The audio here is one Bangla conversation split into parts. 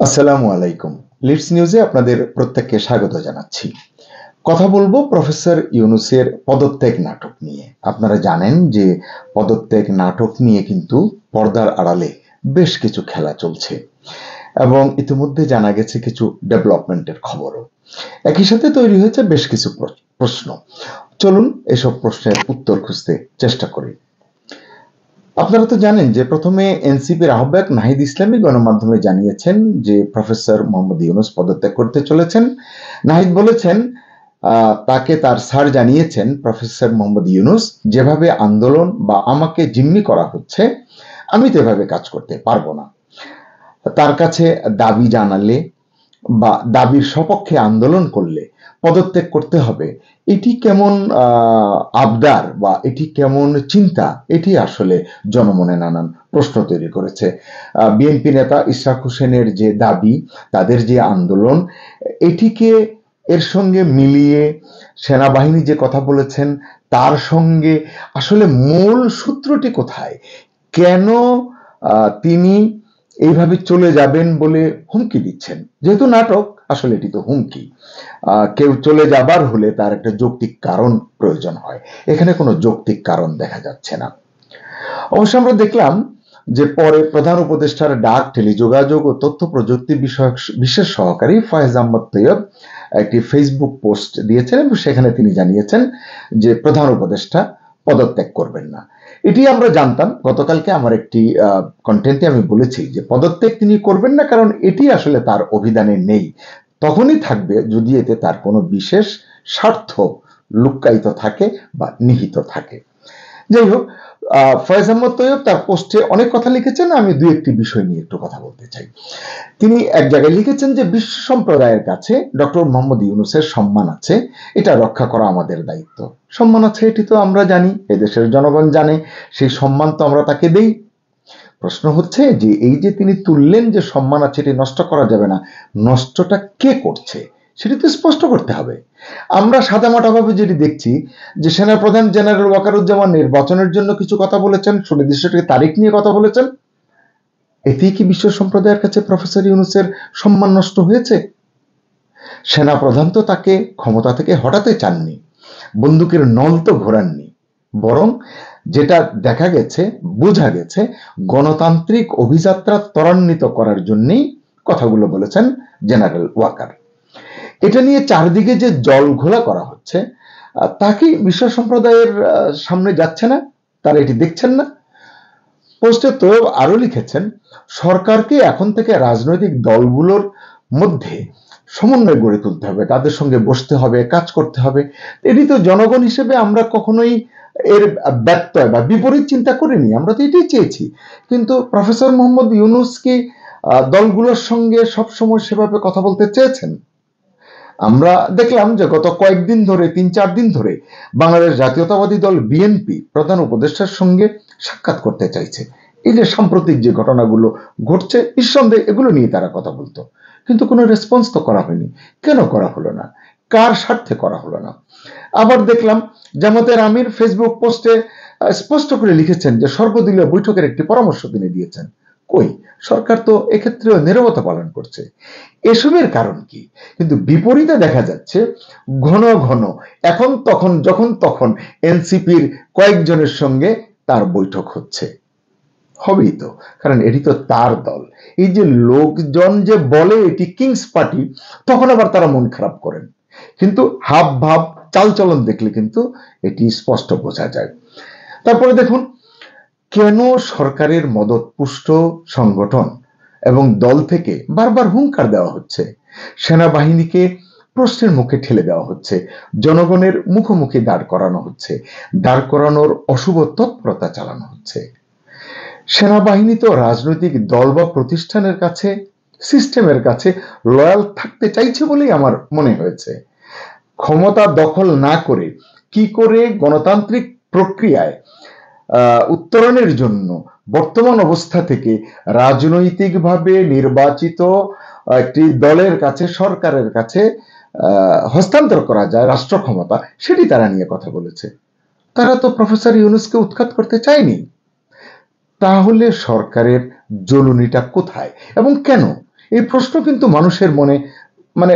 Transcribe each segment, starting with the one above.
আসসালামু আলাইকুম। লিডস নিউজে আপনাদের প্রত্যেককে স্বাগত জানাচ্ছি। কথা বলবো প্রফেসর ইউনূসের পদত্যাগ নাটক নিয়ে। আপনারা জানেন যে পদত্যাগ নাটক নিয়ে কিন্তু পর্দার আড়ালে বেশ কিছু খেলা চলছে এবং ইতিমধ্যে জানা গেছে কিছু ডেভেলপমেন্টের খবরও। একই সাথে তৈরি হয়েছে বেশ কিছু প্রশ্ন। চলুন এসব প্রশ্নের উত্তর খুঁজতে চেষ্টা করি। আপনারা তো জানেন যে প্রথমে এনসিপির আহ্বায়ক নাহিদ ইসলামী গণমাধ্যমে জানিয়েছেন যে প্রফেসর মোহাম্মদ ইউনূস পদত্যাগ করতে চলেছেন। নাহিদ বলেছেন তাকে তার স্যার জানিয়েছেন প্রফেসর মোহাম্মদ ইউনূস যেভাবে আন্দোলন বা আমাকে জিম্মি করা হচ্ছে আমি তো এভাবে কাজ করতে পারবো না। তার কাছে দাবি জানালে বা দাবির সপক্ষে আন্দোলন করলে পদত্যাগ করতে হবে, এটি কেমন আবদার বা এটি কেমন চিন্তা, এটি আসলে জনমনে নানান প্রশ্ন তৈরি করেছে। বিএনপি নেতা ইশরাক হোসেনের যে দাবি, তাদের যে আন্দোলন, এটিকে এর সঙ্গে মিলিয়ে সেনাবাহিনী যে কথা বলেছেন তার সঙ্গে আসলে মূল সূত্রটি কোথায়, কেন তিনি এইভাবে চলে যাবেন বলে হুমকি দিচ্ছেন? যেহেতু নাটক, আসলে এটি তো হুমকি। কেউ চলে যাবার হলে তার একটা যৌক্তিক কারণ প্রয়োজন হয়, এখানে কোনো যৌক্তিক কারণ দেখা যাচ্ছে না। অবশ্য আমরা দেখলাম যে পরে প্রধান উপদেষ্টার ডাক টেলিযোগাযোগ ও তথ্য প্রযুক্তি বিষয়ক বিশেষ সহকারী ফয়েজ আহমদ তৈয়ব একটি ফেসবুক পোস্ট দিয়েছেন এবং সেখানে তিনি জানিয়েছেন যে প্রধান উপদেষ্টা পদত্যাগ করবেন না। এটি আমরা জানতাম, গতকালকে আমার একটি কন্টেন্টে আমি বলেছি যে পদত্যাগ তিনি করবেন না, কারণ এটি আসলে তার অভিধানে নেই। তখনই থাকবে যদি এতে তার কোনো বিশেষ স্বার্থ লুক্কায়িত থাকে বা নিহিত থাকে। যাই হোক, ফয়েজ আহমদ তৈয়ব তার পোস্টে অনেক কথা লিখেছেন, আমি দুই একটি বিষয় নিয়ে একটু কথা বলতে চাই। তিনি এক জায়গায় লিখেছেন যে বিশ্ব সম্প্রদায়ের কাছে ডক্টর মোহাম্মদ ইউনূসের সম্মান আছে, এটা রক্ষা করা আমাদের দায়িত্ব। সম্মান আছে এটি তো আমরা জানি, এদেশের জনগণ জানে, সেই সম্মান তো আমরা তাকে দেই। প্রশ্ন হচ্ছে যে এই যে তিনি তুললেন যে সম্মান আছে এটি নষ্ট করা যাবে না, নষ্টটা কে করছে সেটি তো স্পষ্ট করতে হবে। আমরা সাদামাটাভাবে যেটি দেখছি যে সেনাপ্রধান জেনারেল ওয়াকারুজ্জামান নির্বাচনের জন্য কিছু কথা বলেছেন, সুনির্দিষ্ট তারিখ নিয়ে কথা বলেছেন, এতেই কি বিশ্ব সম্প্রদায়ের কাছে প্রফেসর ইউনূসের সম্মান নষ্ট হয়েছে? সেনাপ্রধান তো তাকে ক্ষমতা থেকে হটাতে চাননি, বন্দুকের নল তো ঘোরাননি, বরং যেটা দেখা গেছে, বোঝা গেছে, গণতান্ত্রিক অভিযাত্রা ত্বরান্বিত করার জন্যই কথাগুলো বলেছেন জেনারেল ওয়াকার। এটা নিয়ে চারদিকে যে জল ঘোলা করা হচ্ছে, তাকে বিশ্ব সম্প্রদায়ের সামনে যাচ্ছে না, তারা এটি দেখছেন না। পোস্টে তো আরো লিখেছেন সরকারকে এখন থেকে রাজনৈতিক দলগুলোর মধ্যে সমন্বয় গড়ে তুলতে হবে, তাদের সঙ্গে বসতে হবে, কাজ করতে হবে। এটি তো জনগণ হিসেবে আমরা কখনোই এর ব্যত্যয় বা বিপরীত চিন্তা করিনি, আমরা তো এটাই চেয়েছি। কিন্তু প্রফেসর মোহাম্মদ ইউনূস কি দলগুলোর সঙ্গে সবসময় সেভাবে কথা বলতে চেয়েছেন? আমরা দেখলাম যে গত কয়েকদিন ধরে, ৩-৪ দিন ধরে বাংলাদেশ জাতীয়তাবাদী দল বিএনপি প্রধান উপদেষ্টার সঙ্গে সাক্ষাৎ করতে চাইছে। এই যে সাম্প্রতিক যে ঘটনাগুলো ঘটছে, নিঃসন্দেহে এগুলো নিয়ে তারা কথা বলতো, কিন্তু কোনো রেসপন্স তো করা হয়নি। কেন করা হলো না? কার স্বার্থে করা হলো না? আবার দেখলাম জামাতের আমির ফেসবুক পোস্টে স্পষ্ট করে লিখেছেন যে সর্বদলীয় বৈঠকের একটি পরামর্শ তিনি দিয়েছেন। কই, সরকার তো এক্ষেত্রেও নীরবতা পালন করছে। এসবের কারণ কি? কিন্তু বিপরীতে দেখা যাচ্ছে ঘন ঘন এখন তখন যখন তখন এনসিপির কয়েকজনের সঙ্গে তার বৈঠক হচ্ছে। হবেই তো, কারণ এটি তো তার দল। এই যে লোকজন যে বলে এটি কিংস পার্টি, তখন আবার তারা মন খারাপ করেন, কিন্তু হাব ভাব চালচলন দেখলে কিন্তু এটি স্পষ্ট বোঝা যায়। তারপরে দেখুন, কেন সরকারের মদতপুষ্ট সংগঠন এবং দল থেকে বারবার হুঙ্কার দেওয়া হচ্ছে, সেনাবাহিনীকে প্রশ্নের মুখে ঠেলে দেওয়া হচ্ছে, জনগণের মুখোমুখি দাঁড় করানো হচ্ছে, দাঁড় করানোর অশুভ তৎপরতা চালানো হচ্ছে। সেনাবাহিনী তো রাজনৈতিক দল বা প্রতিষ্ঠানের কাছে, সিস্টেমের কাছে লয়াল থাকতে চাইছে বলেই আমার মনে হয়েছে। ক্ষমতা দখল না করে কি করে গণতান্ত্রিক প্রক্রিয়ায় উত্তরণের জন্য বর্তমান অবস্থা থেকে রাজনৈতিকভাবে নির্বাচিত একটি দলের কাছে, সরকারের কাছে হস্তান্তর করা যায় রাষ্ট্র ক্ষমতা, সেটি তারা নিয়ে কথা বলেছে। তারা তো প্রফেসর ইউনূসকে উৎখাত করতে চায়নি। তাহলে সরকারের জ্বলুনিটা কোথায় এবং কেন? এই প্রশ্ন কিন্তু মানুষের মনে, মানে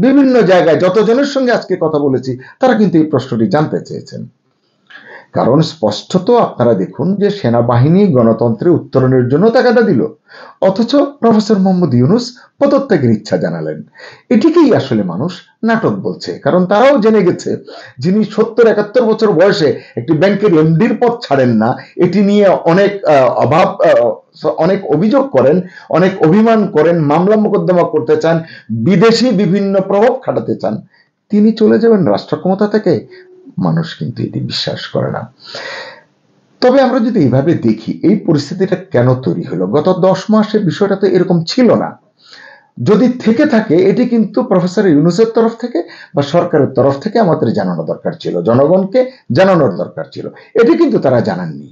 বিভিন্ন জায়গায় যতজনের সঙ্গে আজকে কথা বলেছি তারা কিন্তু এই প্রশ্নটি জানতে চেয়েছেন। কারণ স্পষ্টত আপনারা দেখুন যে সেনাবাহিনী গণতন্ত্রে উত্তরণের জন্য তাগাদা দিল, অথচ প্রফেসর মোহাম্মদ ইউনূস পদত্যাগের ইচ্ছা জানালেন। এটিকেই আসলে মানুষ নাটক বলছে, কারণ তারাও জেনে গেছে যিনি 70-71 বছর বয়সে একটি ব্যাংকের এমডির পদ ছাড়েন না, এটি নিয়ে অনেক অভিযোগ করেন, অনেক অভিমান করেন, মামলা মোকদ্দমা করতে চান, বিদেশি বিভিন্ন প্রভাব খাটাতে চান, তিনি চলে যাবেন রাষ্ট্র ক্ষমতা থেকে। মানুষ কিন্তু এটি বিশ্বাস করে না। তবে আমরা যদি এইভাবে দেখি, এই পরিস্থিতিটা কেন তৈরি হলো? গত 10 মাসে বিষয়টা তো এরকম ছিল না। যদি থেকে থাকে এটি কিন্তু প্রফেসর ইউনূসের তরফ থেকে বা সরকারের তরফ থেকে আমাদের জানানো দরকার ছিল, জনগণকে জানানোর দরকার ছিল। এটি কিন্তু তারা জানাননি।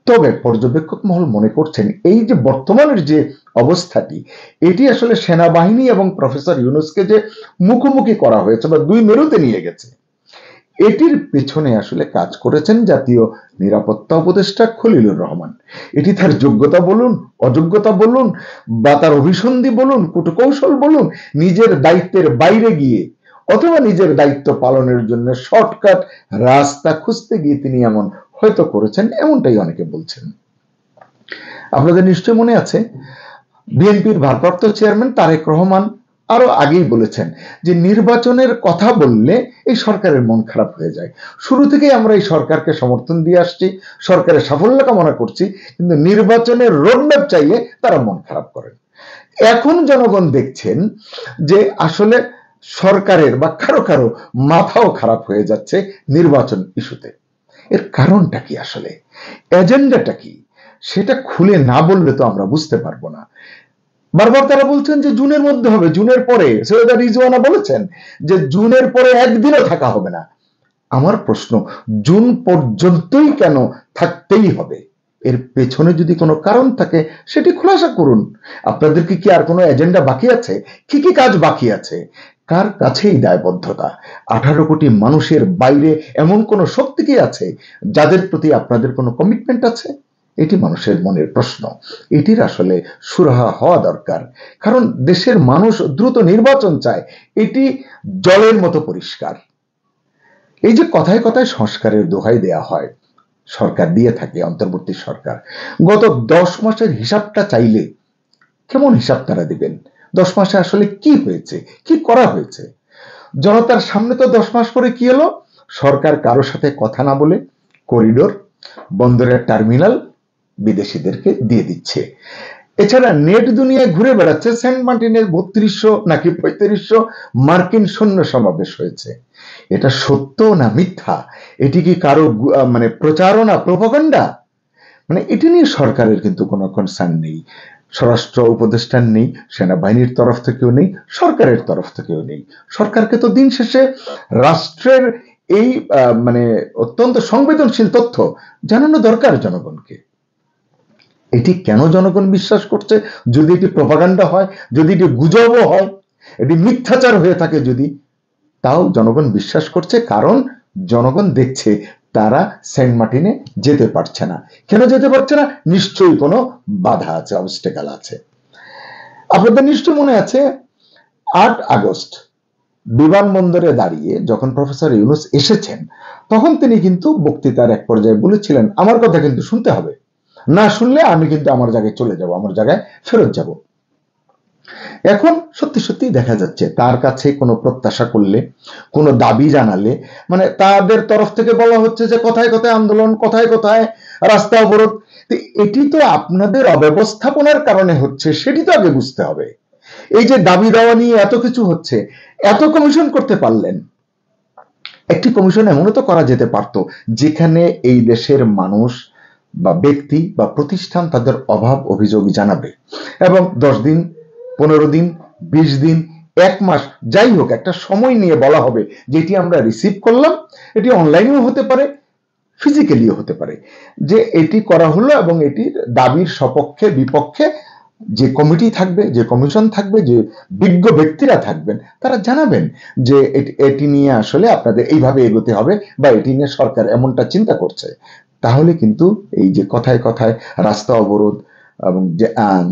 তবে পর্যবেক্ষক মহল মনে করছেন এই যে বর্তমানের যে অবস্থাটি, এটি আসলে সেনাবাহিনী এবং প্রফেসর ইউনূসকে যে মুখোমুখি করা হয়েছে বা দুই মেরুতে নিয়ে গেছে, এটির পেছনে আসলে কাজ করেছেন জাতীয় নিরাপত্তা উপদেষ্টা খলিলুর রহমান। এটি তার যোগ্যতা বলুন, অযোগ্যতা বলুন, বা তার অভিসন্ধি বলুন, কূটকৌশল বলুন, নিজের দায়িত্বের বাইরে গিয়ে অথবা নিজের দায়িত্ব পালনের জন্য শর্টকাট রাস্তা খুঁজতে গিয়ে তিনি এমন হয়তো করেছেন, এমনটাই অনেকে বলছেন। আপনাদের নিশ্চয় মনে আছে বিএনপির ভারপ্রাপ্ত চেয়ারম্যান তারেক রহমান আরো আগেই বলেছেন যে নির্বাচনের কথা বললে এই সরকারের মন খারাপ হয়ে যায়। শুরু থেকেই আমরা এই সরকারকে সমর্থন দিয়ে আসছি, সরকারের সাফল্য কামনা করছি, কিন্তু নির্বাচনের রোডম্যাপ চাইলে তারা মন খারাপ করেন। এখন জনগণ দেখছেন যে আসলে সরকারের বা কারো কারো মাথাও খারাপ হয়ে যাচ্ছে নির্বাচন ইস্যুতে। এর কারণটা কি, আসলে এজেন্ডাটা কি, সেটা খুলে না বললে তো আমরা বুঝতে পারবো না। বারবার তারা বলছেন যে জুনের মধ্যে হবে, জুনের পরে। সৈয়দা রিজওয়ানা বলেছেন যে জুনের পরে একদিনও থাকা হবে না। আমার প্রশ্ন, জুন পর্যন্তই কেন থাকতেই হবে? এর পেছনে যদি কোনো কারণ থাকে সেটি খুলাসা করুন। আপনাদের কি আর কোনো এজেন্ডা বাকি আছে? কি কি কাজ বাকি আছে? কার কাছেই দায়বদ্ধতা? 18 কোটি মানুষের বাইরে এমন কোন শক্তি কি আছে যাদের প্রতি আপনাদের কোনো কমিটমেন্ট আছে? এটি মানুষের মনের প্রশ্ন। এটির আসলে সুরাহা হওয়া দরকার, কারণ দেশের মানুষ দ্রুত নির্বাচন চায়। এটি জলের মতো পরিষ্কার। এই যে কথায় কথায় সংস্কারের দোহাই দেয়া হয়, সরকার দিয়ে থাকে, অন্তর্বর্তী সরকার, গত 10 মাসের হিসাবটা চাইলে কেমন হিসাব তারা দিবেন? 10 মাসে আসলে কি হয়েছে, কি করা হয়েছে? জনতার সামনে তো 10 মাস পরে কি হলো? সরকার কারোর সাথে কথা না বলে করিডোর, বন্দরের টার্মিনাল বিদেশিদেরকে দিয়ে দিচ্ছে। এছাড়া নেট দুনিয়ায় ঘুরে বেড়াচ্ছে সেন্ট মার্টিনের 3200 নাকি 3500 মার্কিন সৈন্য সমাবেশ হয়েছে। এটা সত্য না মিথ্যা? এটি কি কারো মানে প্রচারণা, প্রোপাগান্ডা? মানে এটি নিয়ে সরকারের কিন্তু কোনো কনসার্ন নেই, স্বরাষ্ট্র উপদেষ্টার নেই, সেনাবাহিনীর তরফ থেকেও নেই, সরকারের তরফ থেকেও নেই। সরকারকে তো দিন শেষে রাষ্ট্রের এই মানে অত্যন্ত সংবেদনশীল তথ্য জানানো দরকার জনগণকে। এটি কেন জনগণ বিশ্বাস করছে? যদি এটি প্রোপাগান্ডা হয়, যদি এটি গুজবও হয়, এটি মিথ্যাচার হয়ে থাকে যদি, তাও জনগণ বিশ্বাস করছে, কারণ জনগণ দেখছে তারা সেন্ট মার্টিনে যেতে পারছে না। কেন যেতে পারছে না? নিশ্চয়ই কোনো বাধা আছে, অবস্টেকাল আছে। আপনাদের নিশ্চয় মনে আছে 8 আগস্ট বিমানবন্দরে দাঁড়িয়ে যখন প্রফেসর ইউনূস এসেছেন, তখন তিনি কিন্তু বক্তৃতার এক পর্যায়ে বলেছিলেন, আমার কথা কিন্তু শুনতে হবে, না শুনলে আমি কিন্তু আমার জায়গায় চলে যাব, আমার জায়গায় ফেরত যাব। এখন সত্যি সত্যি দেখা যাচ্ছে তার কাছে কোনো প্রত্যাশা করলে, কোনো দাবি জানালে, মানে তাদের তরফ থেকে বলা হচ্ছে যে কথায় কথায় আন্দোলন, কথায় কথায় রাস্তা অবরোধ। এটি তো আপনাদের অব্যবস্থাপনার কারণে হচ্ছে, সেটি তো আগে বুঝতে হবে। এই যে দাবি দেওয়া নিয়ে এত কিছু হচ্ছে, এত কমিশন করতে পারলেন, একটি কমিশন এমনও তো করা যেতে পারত যেখানে এই দেশের মানুষ বা ব্যক্তি বা প্রতিষ্ঠান তাদের অভাব অভিযোগ জানাবে, এবং 10 দিন, 15 দিন, 20 দিন, 1 মাস, যাই হোক একটা সময় নিয়ে বলা হবে যেটি আমরা রিসিভ করলাম। এটি অনলাইনেও হতে পারে, ফিজিক্যালিও হতে পারে, যে এটি করা হলো, এবং এটির দাবির সপক্ষে বিপক্ষে যে কমিটি থাকবে, যে কমিশন থাকবে, যে বিজ্ঞ ব্যক্তিরা থাকবেন, তারা জানাবেন যে এটি নিয়ে আসলে আপনাদের এইভাবে এগোতে হবে, বা এটি নিয়ে সরকার এমনটা চিন্তা করছে। তাহলে কিন্তু এই যে কথায় কথায় রাস্তা অবরোধ, এবং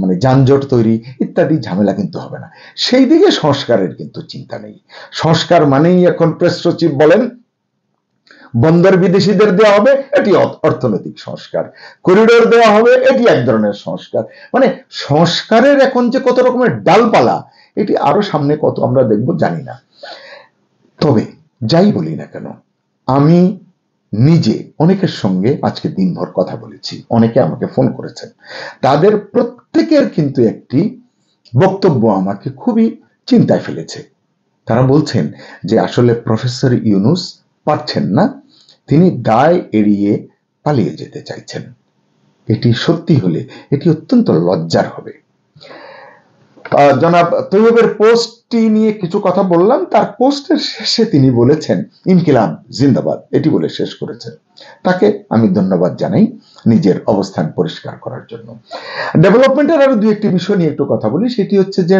মানে যানজট তৈরি ইত্যাদি ঝামেলা কিন্তু হবে না। সেই দিকে সংস্কারের কিন্তু চিন্তা নেই। সংস্কার মানেই এখন প্রেস সচিব বলেন বন্দর বিদেশিদের দেওয়া হবে, এটি অর্থনৈতিক সংস্কার। করিডোর দেওয়া হবে, এটি এক ধরনের সংস্কার। মানে সংস্কারের এখন যে কত রকমের ডালপালা, এটি আরো সামনে কত আমরা দেখব জানি না। তবে যাই বলি না কেন, আমি নিজে অনেকের সঙ্গে আজকে দিনভর কথা বলেছি, অনেকে আমাকে ফোন করেছেন, তাদের প্রত্যেকের কিন্তু একটি বক্তব্য আমাকে খুবই চিন্তায় ফেলেছে। তারা বলছেন যে আসলে প্রফেসর ইউনূস পারছেন না, তিনি দায় এড়িয়ে পালিয়ে যেতে চাইছেন। এটি সত্যি হলে এটি অত্যন্ত লজ্জার হবে। জনাব তৈয়বের পোস্টটি নিয়ে কিছু কথা বললাম, তার পোস্টের শেষে তিনি বলেছেন ইনকিলাব জিন্দাবাদ, এটি বলে শেষ করেছেন। তাকে আমি ধন্যবাদ জানাই নিজের অবস্থান পরিষ্কার করার জন্য। ডেভেলপমেন্টের আরো দুই একটি বিষয় নিয়ে একটু কথা বলি। সেটি হচ্ছে যে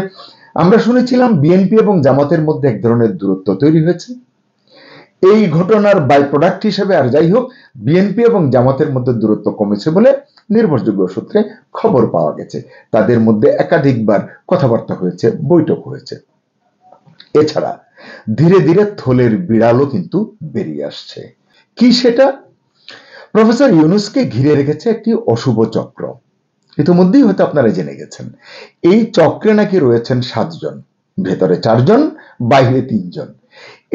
আমরা শুনেছিলাম বিএনপি এবং জামাতের মধ্যে এক ধরনের দূরত্ব তৈরি হয়েছে। এই ঘটনার বাই প্রোডাক্ট হিসেবে আর যাই হোক, বিএনপি এবং জামাতের মধ্যে দূরত্ব কমেছে বলে নির্ভরযোগ্য সূত্রে খবর পাওয়া গেছে। তাদের মধ্যে একাধিকবার কথাবার্তা হয়েছে, বৈঠক হয়েছে। এছাড়া ধীরে ধীরে থলের বিড়ালও কিন্তু বেরিয়ে আসছে। কি সেটা? প্রফেসর ইউনূসকে ঘিরে রেখেছে একটি অশুভ চক্র। ইতিমধ্যেই হয়তো আপনারা জেনে গেছেন। এই চক্রে নাকি রয়েছেন 7 জন, ভেতরে 4 জন, বাইরে 3 জন।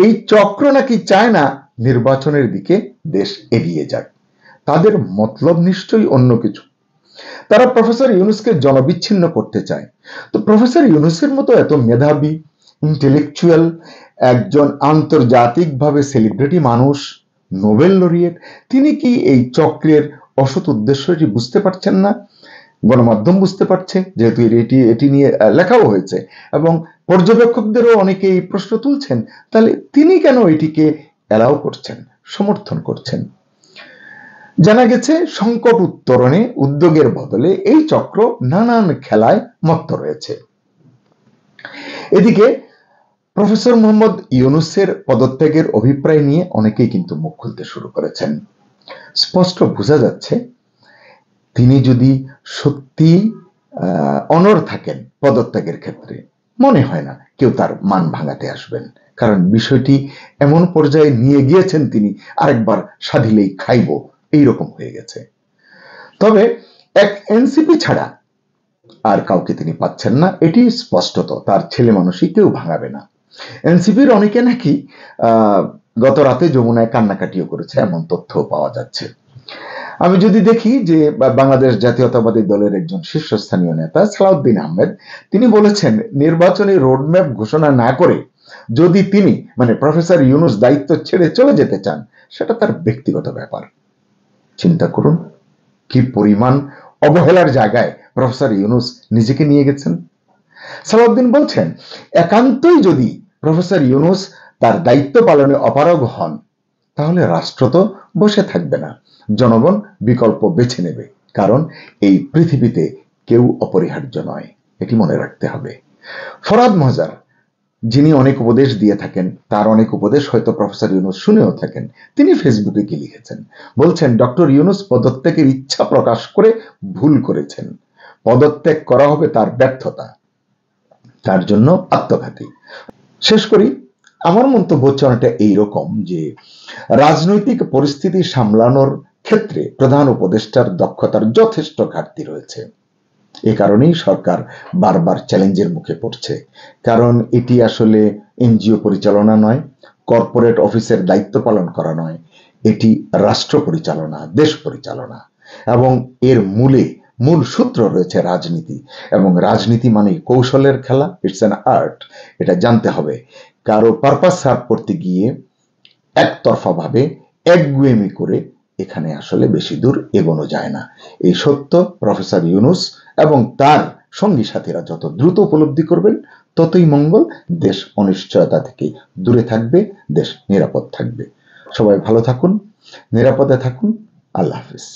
এই চক্র নাকি চায় না নির্বাচনের দিকে দেশ এগিয়ে যাক। তাদের মতলব নিশ্চয়ই অন্য কিছু। তারা প্রফেসর ইউনূসকে জনবিচ্ছিন্ন করতে চায়। তো প্রফেসর ইউনূসের মতো এত মেধাবী, ইন্টেলেকচুয়াল, একজন আন্তর্জাতিকভাবে সেলিব্রিটি মানুষ, নোবেল লরিয়েট, তিনি কি এই চক্রের অসৎ উদ্দেশ্যটি বুঝতে পারছেন না? গণমাধ্যম বুঝতে পারছে, যেহেতু এটি নিয়ে লেখাও হয়েছে এবং পর্যবেক্ষকদেরও অনেকে এই প্রশ্ন তুলছেন, তাহলে তিনি কেন এটিকে অ্যালাউ করছেন, সমর্থন করছেন? জানা গেছে সংকট উত্তরণে উদ্যোগের বদলে এই চক্র নানান খেলায় মত্ত রয়েছে। এদিকে প্রফেসর মোহাম্মদ ইউনূসের পদত্যাগের অভিপ্রায় নিয়ে অনেকেই কিন্তু মুখ খুলতে শুরু করেছেন। স্পষ্ট বোঝা যাচ্ছে তিনি যদি সত্যি অনড় থাকেন পদত্যাগের ক্ষেত্রে, মনে হয় না কেউ তার মান ভাঙাতে আসবেন। কারণ বিষয়টি এমন পর্যায়ে নিয়ে গিয়েছেন তিনি, আরেকবার সাধিলেই খাইব এইরকম হয়ে গেছে। তবে এক এনসিপি ছাড়া আর কাউকে তিনি পাচ্ছেন না, এটি স্পষ্টত। তার ছেলে মানুষই কেউ ভাঙাবে না। এনসিপির অনেকে নাকি গত রাতে যমুনায় কান্নাকাটিও করেছে, এমন তথ্য পাওয়া যাচ্ছে। আমি যদি দেখি যে বাংলাদেশ জাতীয়তাবাদী দলের একজন শীর্ষস্থানীয় নেতা সালাউদ্দিন আহমেদ, তিনি বলেছেন নির্বাচনী রোডম্যাপ ঘোষণা না করে যদি তিনি মানে প্রফেসর ইউনূস দায়িত্ব ছেড়ে চলে যেতে চান, সেটা তার ব্যক্তিগত ব্যাপার। চিন্তা করুন কি পরিমাণ অবহেলার জায়গায় প্রফেসর ইউনূস নিজেকে নিয়ে গেছেন। সালাউদ্দিন বলছেন একান্তই যদি প্রফেসর ইউনূস তার দায়িত্ব পালনে অপারগ হন, তাহলে রাষ্ট্র তো বসে থাকবে না, জনগণ বিকল্প বেছে নেবে। কারণ এই পৃথিবীতে কেউ অপরিহার্য নয়, এটি মনে রাখতে হবে। ফরহাদ মহজার, যিনি অনেক উপদেশ দিয়ে থাকেন, তার অনেক উপদেশ হয়তো প্রফেসর ইউনূস শুনেও থাকেন, তিনি ফেসবুকে কি লিখেছেন? বলছেন ডক্টর ইউনূস পদত্যাগের ইচ্ছা প্রকাশ করে ভুল করেছেন। পদত্যাগ করা হবে তার ব্যর্থতা, তার জন্য আত্মঘাতী। শেষ করি, আমার মন্তব্য হচ্ছে অনেকটা এইরকম যে রাজনৈতিক পরিস্থিতি সামলানোর ক্ষেত্রে প্রধান উপদেষ্টার দক্ষতার যথেষ্ট ঘাটতি রয়েছে। এ কারণেই সরকার বারবার চ্যালেঞ্জের মুখে পড়ছে। কারণ এটি আসলে এনজিও পরিচালনা নয়, কর্পোরেট অফিসের দায়িত্ব পালন করা নয়, এটি রাষ্ট্র পরিচালনা, দেশ পরিচালনা, এবং এর মূল সূত্র রয়েছে রাজনীতি। এবং রাজনীতি মানে কৌশলের খেলা, ইটস অ্যান আর্ট, এটা জানতে হবে। কারো পারপাস সার্ভ করতে গিয়ে একতরফা ভাবে একগুয়েমি করে এখানে আসলে বেশি দূর এগোনো যায় না। এই সত্য প্রফেসর ইউনূস এবং তার সঙ্গী সাথীরা যত দ্রুত উপলব্ধি করবেন, ততই মঙ্গল। দেশ অনিশ্চয়তা থেকে দূরে থাকবে, দেশ নিরাপদ থাকবে। সবাই ভালো থাকুন, নিরাপদে থাকুন। আল্লাহ হাফিজ।